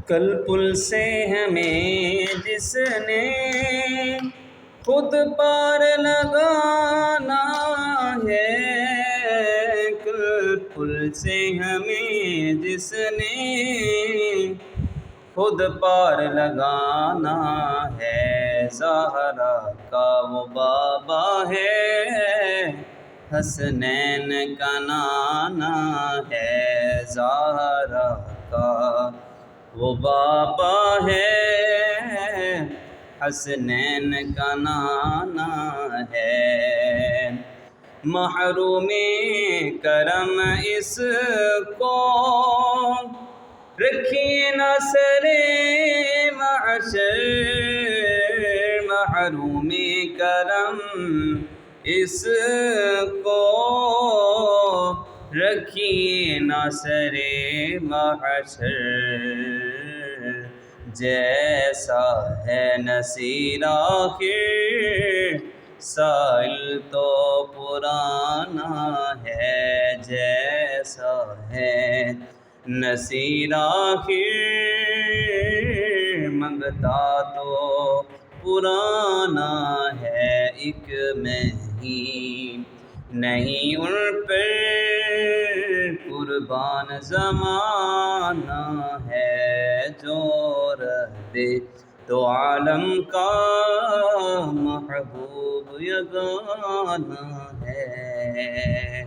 کل پل سے ہمیں جس نے خود پار لگانا ہے، کل پل سے ہمیں جس نے خود پار لگانا ہے، زہرا کا وہ بابا ہے، حسنین کا نانا ہے، زہرا کا وہ بابا ہے، حسنین کا نانا ہے۔ محروم کرم اس کو رکھیے نہ سرِ محشر، محروم کرم اس کو رکھیے نہ سرِ محشر، جیسا ہے نصیر آخر سائل تو پرانا ہے، جیسا ہے نصیر آخر منگتا تو پرانا ہے، ایک میں ہی نہیں ان پر قربان زمانہ ہے، جو رہ دے تو عالم کا محبوب یگانہ ہے۔